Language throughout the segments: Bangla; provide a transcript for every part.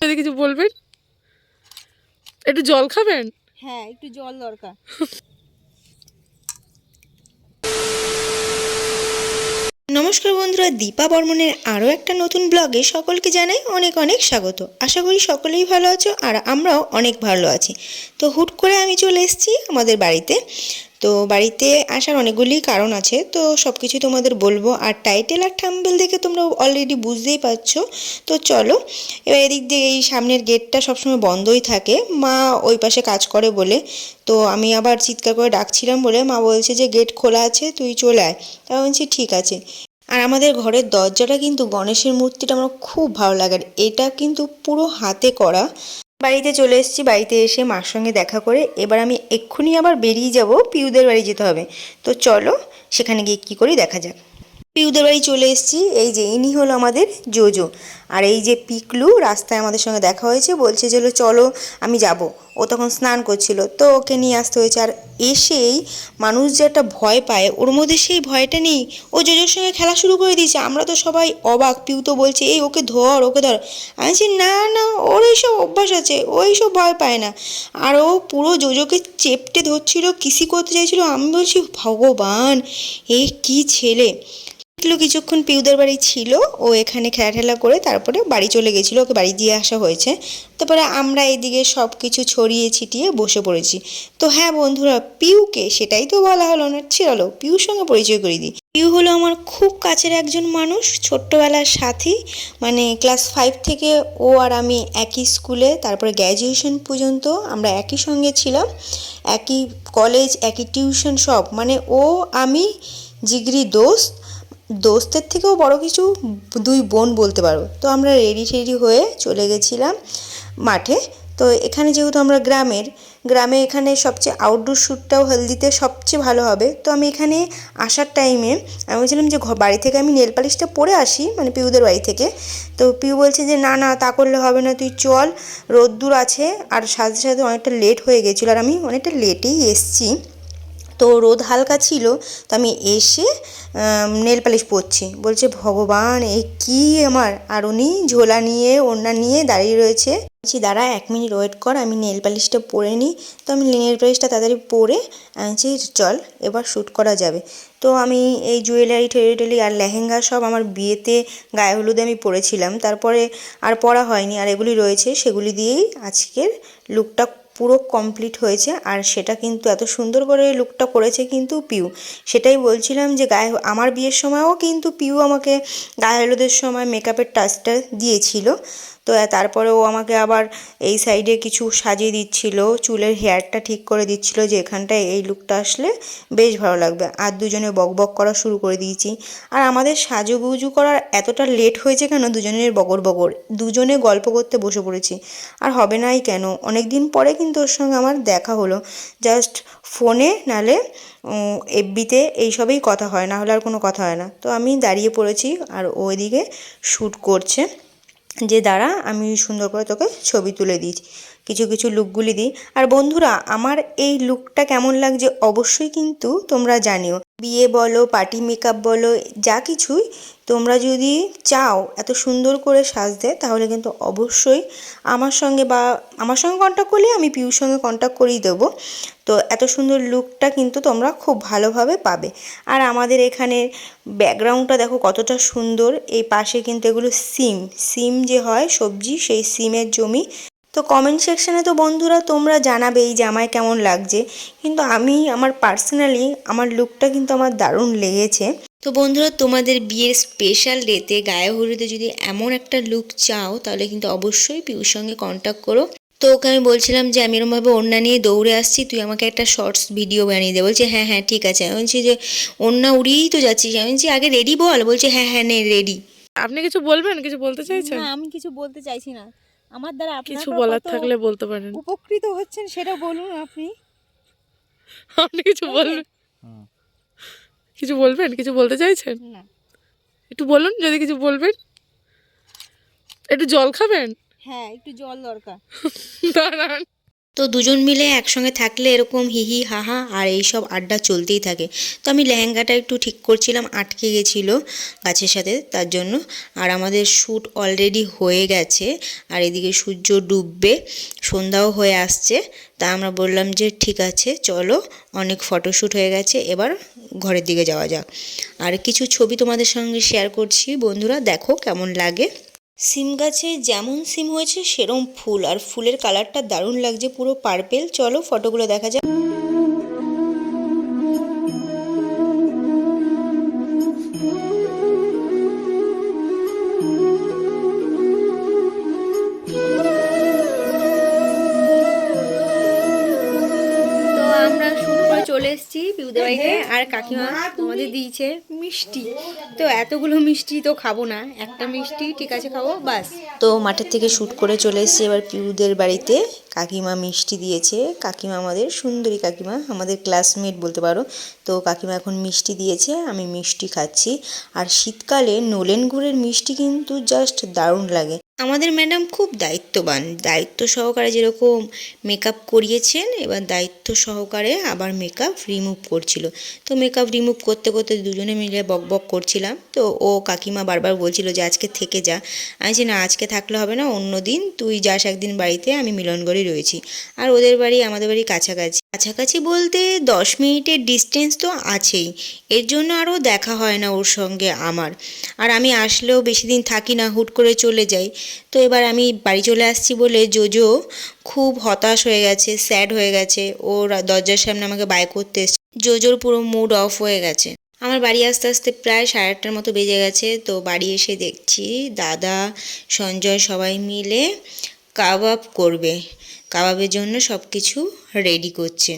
যদি কিছু বলবেন, একটু জল খাবেন? হ্যাঁ, একটু জল দরকার। নমস্কার বন্ধুরা, দীপা বর্মনের আরও একটা নতুন ব্লগে সকলকে জানাই অনেক অনেক স্বাগত। আশা করি সকলেই ভালো আছো আর আমরাও অনেক ভালো আছি। তো হুট করে আমি চলে এসেছি আমাদের বাড়িতে। তো বাড়িতে আসার অনেকগুলি কারণ আছে, তো সব কিছুই তোমাদের বলবো। আর টাইটেল আর থাম্বনেল দেখে তোমরা অলরেডি বুঝতেই পারছো। তো চলো, এবার এদিক দিয়ে এই সামনের গেটটা সবসময় বন্ধই থাকে, মা ওই পাশে কাজ করে বলে। তো আমি আবার চিৎকার করে ডাকছিলাম বলে মা বলছে যে গেট খোলা আছে, তুই চলে আয়। তা বলছি ঠিক আছে। আর আমাদের ঘরের দরজাটা কিন্তু গণেশের মূর্তিটা আমার খুব ভালো লাগে, আর এটা কিন্তু পুরো হাতে করা। বাড়িতে চলে এসেছি, বাড়িতে এসে মার সঙ্গে দেখা করে এবার আমি এক্ষুনি আবার বেরিয়ে যাব, পিউদের বাড়ি যেতে হবে। তো চলো সেখানে গিয়ে কী করি দেখা যাক। পিউদের বাড়ি চলে এসেছি। এই যে ইনি হলো আমাদের জোজো, আর এই যে পিকলু রাস্তায় আমাদের সঙ্গে দেখা হয়েছে, বলছে যে চলো আমি যাব। ও তখন স্নান করছিল, তো ওকে নিয়ে আসতে হয়েছে। আর এসেই মানুষ যে একটা ভয় পায়, ওর মধ্যে সেই ভয়টা নেই। ও জোজোর সঙ্গে খেলা শুরু করে দিয়েছে। আমরা তো সবাই অবাক। পিউ তো বলছে এই ওকে ধর, ওকে ধর। আমি বলছি না না, ওর এইসব অভ্যাস আছে, ও এইসব ভয় পায় না। আর ও পুরো জোজোকে চেপটে ধরছিল, কিসি করতে চাইছিল। আমি বলছি ভগবান, এই কী ছেলে। পিকলু কিছুক্ষণ পিউদের বাড়ি ছিল, ও এখানে খেলাঠেলা করে তারপরে বাড়ি চলে গেছিলো, ওকে বাড়ি দিয়ে আসা হয়েছে। তারপরে আমরা এদিকে সব কিছু ছড়িয়ে ছিটিয়ে বসে পড়েছি। তো হ্যাঁ বন্ধুরা, পিউকে সেটাই তো বলা হলো না, চলো পিউর সঙ্গে পরিচয় করিয়ে দিই। পিউ হলো আমার খুব কাছের একজন মানুষ, ছোট্টবেলার সাথী। মানে ক্লাস 5 থেকে ও আর আমি একই স্কুলে, তারপরে গ্র্যাজুয়েশন পর্যন্ত আমরা একই সঙ্গে ছিলাম, একই কলেজ, একই টিউশন, সব মানে ও আমি জিগরি দোস্ত। দোস্তের থেকেও বড় কিছু, দুই বোন বলতে পারো। তো আমরা রেডি টেডি হয়ে চলে গেছিলাম মাঠে। তো এখানে যেহেতু আমরা গ্রামে এখানে সবচেয়ে আউটডোর শ্যুটটাও হলদিতে সবচেয়ে ভালো হবে। তো আমি এখানে আসার টাইমে আমি বলছিলাম যে বাড়ি থেকে আমি নেল পালিশটা পরে আসি, মানে পিউদের বাড়ি থেকে। তো পিউ বলছে যে না না, তা করলে হবে না, তুই চল, রোদ্দুর আছে। আর সাথে সাথে অনেকটা লেট হয়ে গেছিলো, আর আমি অনেকটা লেটেই এসছি। তো রোদ হালকা ছিল, তো আমি এসে নেল পালিশ পরছি। বলছে ভগবান এ কী আমার। আর উনি ঝোলা নিয়ে ওড়না নিয়ে দাঁড়িয়ে রয়েছে। বলছি দাঁড়া 1 মিনিট ওয়েট কর, আমি নেল পালিশটা পরে নিই। তো আমি নেল পালিশটা তাড়াতাড়ি পরে আমি বলছি চল এবার শ্যুট করা যাবে। তো আমি এই জুয়েলারি টুয়েলারি আর লেহেঙ্গা সব আমার বিয়েতে গায়ে হলুদে আমি পরেছিলাম, তারপরে আর পরা হয়নি। আর এগুলি রয়েছে, সেগুলি দিয়েই আজকের লুকটা পুরো কমপ্লিট হয়েছে। আর সেটা কিন্তু এত সুন্দর করে লুকটা করেছে কিন্তু পিউ। সেটাই বলছিলাম যে আমার বিয়ের সময়ও কিন্তু পিউ আমাকে গায়ে হলুদের সময় মেকআপের টাচটা দিয়েছিল। তো তারপরে ও আমাকে আবার এই সাইডে কিছু সাজিয়ে দিচ্ছিল, চুলের হেয়ারটা ঠিক করে দিচ্ছিল যে এখানটায় এই লুকটা আসলে বেশ ভালো লাগবে। আর দুজনে বক বক করা শুরু করে দিয়েছি। আর আমাদের সাজুগুজু করার এতটা লেট হয়েছে কেন, দুজনের বগর বগর, দুজনে গল্প করতে বসে পড়েছি। আর হবে নাই কেন, অনেক দিন পরে কিন্তু ওর সঙ্গে আমার দেখা হলো, জাস্ট ফোনে, নালে এফবিতে এইসবেই কথা হয়, না হলে আর কোনো কথা হয় না। তো আমি দাঁড়িয়ে পড়েছি আর ও এদিকে শ্যুট করছে, যে দাঁড়া আমি সুন্দর করে তোকে ছবি তুলে দিই, কিছু কিছু লুকগুলি দিই। আর বন্ধুরা, আমার এই লুকটা কেমন লাগছে অবশ্যই কিন্তু তোমরা জানিও। বিয়ে বলো, পার্টি মেকআপ বলো, যা কিছুই তোমরা যদি চাও এত সুন্দর করে সাজতে, তাহলে কিন্তু অবশ্যই আমার সঙ্গে কন্ট্যাক্ট করলে আমি পিউর সঙ্গে কন্ট্যাক্ট করিয়ে দেবো। তো এত সুন্দর লুকটা কিন্তু তোমরা খুব ভালোভাবে পাবে। আর আমাদের এখানে ব্যাকগ্রাউন্ডটা দেখো কতটা সুন্দর। এই পাশে কিন্তু এগুলো সিম যে হয় সবজি, সেই সিমের জমি। তো কমেন্ট সেকশানে তো বন্ধুরা তোমরা জানাবেই যে আমায় কেমন লাগছে, কিন্তু আমি আমার পার্সোনালি আমার লুকটা কিন্তু আমার দারুণ লেগেছে। তো বন্ধুরা, তোমাদের বিয়ের স্পেশাল ডেতে গায়ে হলুদে যদি এমন একটা লুক চাও, তাহলে কিন্তু অবশ্যই পিউর সঙ্গে কন্ট্যাক্ট করো। তো ওকে আমি বলছিলাম যে আমি এরমভাবে ওড়না নিয়ে দৌড়ে আসছি, তুই আমাকে একটা শর্টস ভিডিও বানিয়ে দে। বলছে হ্যাঁ হ্যাঁ ঠিক আছে। আমি বলছি যে ওড়না উড়িয়েই তো যাচ্ছিস। আমি বলছি আগে রেডি বল। বলছে হ্যাঁ হ্যাঁ নে রেডি। আপনি কিছু বলবেন, কিছু বলতে চাইছেন? না, আমি কিছু বলতে চাইছি না। আমার দ্বারা কিছু আপনারা বলার কত থাকলে বলতে পারেন। উপকৃত হচ্ছেন সেটা বলুন আপনি। আপনি কিছু বলবেন, কিছু বলবেন, কিছু বলতে চাইছেন? না। একটু বলুন যদি কিছু বলবেন। একটু জল খাবেন? হ্যাঁ, একটু জল দরকার। দাঁড়ান। তো দুজন মিলে একসঙ্গে থাকলে এরকম হিহি হাহা আর এইসব আড্ডা চলতেই থাকে। তো আমি লেহেঙ্গাটা একটু ঠিক করছিলাম, আটকে গেছিলো গাছের সাথে, তার জন্য। আর আমাদের শ্যুট অলরেডি হয়ে গেছে, আর এদিকে সূর্য ডুববে, সন্ধ্যাও হয়ে আসছে। তা আমরা বললাম যে ঠিক আছে চলো, অনেক ফটোশ্যুট হয়ে গেছে, এবার ঘরের দিকে যাওয়া যাক। আর কিছু ছবি তোমাদের সঙ্গে শেয়ার করছি, বন্ধুরা দেখো কেমন লাগে। সিম গাছে যেমন সিম হয়েছে সেরম ফুল, আর ফুলের কালারটা দারুণ লাগছে, পুরো পার্পেল। চলো ফটোগুলো দেখা যাক। তো আমরা শুট করে চলে এসেছি পিউদের বাড়িতে, আর কাকিমা আমাদের দিয়েছে মিষ্টি। তো এতগুলো মিষ্টি তো খাবো না, একটা মিষ্টি ঠিক আছে খাবো বাস। তো মাঠের থেকে শ্যুট করে চলে এসেছি এবার পিউদের বাড়িতে। কাকিমা মিষ্টি দিয়েছে, কাকিমা আমাদের সুন্দরী কাকিমা, আমাদের ক্লাসমেট বলতে পারো। তো কাকিমা এখন মিষ্টি দিয়েছে, আমি মিষ্টি খাচ্ছি। আর শীতকালে নলেন গুড়ের মিষ্টি কিন্তু জাস্ট দারুণ লাগে। আমাদের ম্যাডাম খুব দায়িত্ববান, দায়িত্ব সহকারে যেরকম মেকআপ করিয়েছেন, এবার দায়িত্ব সহকারে আবার মেকআপ রিমুভ করছিল। তো মেকআপ রিমুভ করতে করতে দুজনে মিলে বক বক করছিলাম। তো ও কাকিমা বারবার বলছিল যে আজকে থেকে যা। আমি যে না, আজকে থাকলে হবে না, অন্য দিন তুই যাস একদিন বাড়িতে, আমি মিলনগড়ে রয়েছি। আর ওদের বাড়ি আমাদের বাড়ি কাছাকাছি, কাছাকাছি বলতে 10 মিনিটের ডিস্টেন্স তো আছেই, এর জন্য আরও দেখা হয় না ওর সঙ্গে আমার। আর আমি আসলেও বেশি দিন থাকি না, হুট করে চলে যাই। তো এবার আমি বাড়ি চলে আসছি বলে জোজো খুব হতাশ হয়ে গেছে, স্যাড হয়ে গেছে। ওর দরজার সামনে আমাকে বাই করতে এসছে, জোজোর পুরো মুড অফ হয়ে গেছে। আমার বাড়ি আসতে আসতে প্রায় 8:30টার মতো বেজে গেছে। তো বাড়ি এসে দেখছি দাদা, সঞ্জয় সবাই মিলে কাবাব করবে, কাবাবের জন্য সব কিছু রেডি করছে।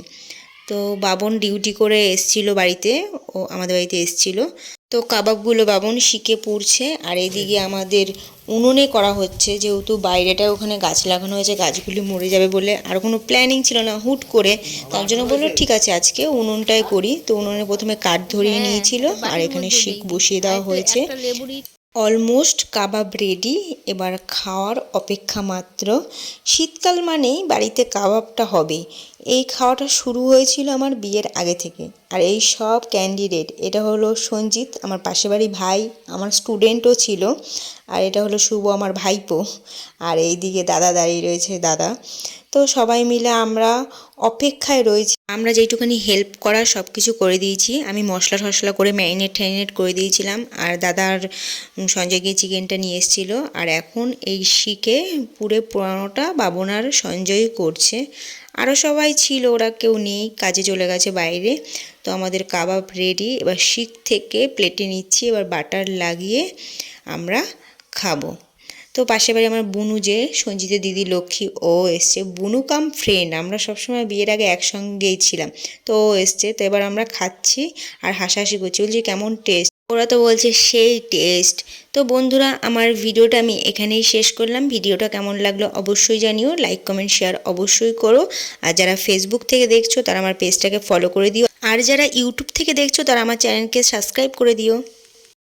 তো বাবন ডিউটি করে এসছিল বাড়িতে, ও আমাদের বাড়িতে এসছিল। তো কাবাবগুলো বাবন শিখে পুড়ছে, আর এদিকে আমাদের উনুনে করা হচ্ছে, যেহেতু বাইরেটা ওখানে গাছ লাগানো হয়েছে, গাছগুলি মরে যাবে বলে, আর কোনো প্ল্যানিং ছিল না, হুট করে। তার জন্য বললো ঠিক আছে আজকে উনুনটাই করি। তো উনুনে প্রথমে কাঠ ধরিয়ে নিয়েছিল, আর এখানে শিক বসিয়ে দেওয়া হয়েছে। অলমোস্ট কাবাব রেডি, এবার খাওয়ার অপেক্ষা মাত্র। শীতকাল মানেই বাড়িতে কাবাবটা হবে। এই খাওয়াটা শুরু হয়েছিল আমার বিয়ের আগে থেকে। আর এই সব ক্যান্ডিডেট, এটা হলো সঞ্জিত আমার পাশে বাড়ি ভাই, আমার স্টুডেন্টও ছিল। আর এটা হলো শুভ আমার ভাইপো, আর এই দিকে দাদা দাঁড়িয়ে রয়েছে, দাদা। তো সবাই মিলে আমরা অপেক্ষায় রয়েছি। আমরা যেইটুখানি হেল্প করার সব কিছু করে দিয়েছি। আমি মশলা টশলা করে ম্যারিনেট করে দিয়েছিলাম, আর দাদার সঞ্জয় গিয়ে চিকেনটা নিয়ে এসেছিলো। আর এখন এই শিকে পুরো পুরানোটা বাবন আর সঞ্জয় করছে। আরও সবাই ছিল, ওরা কেউ নেই, কাজে চলে গেছে বাইরে। তো আমাদের কাবাব রেডি, এবার শিক থেকে প্লেটে নিচ্ছি, এবার বাটার লাগিয়ে আমরা খাবো। তো পাশে বাড়ি আমার বুনু, যে সঞ্জিতের দিদি লক্ষ্মী, ও এসছে। বুনু কাম ফ্রেন্ড, আমরা সবসময় বিয়ের আগে একসঙ্গেই ছিলাম। তো ও এসছে, তো এবার আমরা খাচ্ছি আর হাসাহাসি করছি, বলছি কেমন টেস্ট। ওরা তো বলছে সেই টেস্ট। তো বন্ধুরা, আমার ভিডিওটা আমি এখানেই শেষ করলাম। ভিডিওটা কেমন লাগলো অবশ্যই জানিও, লাইক কমেন্ট শেয়ার অবশ্যই করো। আর যারা ফেসবুক থেকে দেখছো তারা আমার পেজটাকে ফলো করে দিও, আর যারা ইউটিউব থেকে দেখছো তারা আমার চ্যানেলকে সাবস্ক্রাইব করে দিও।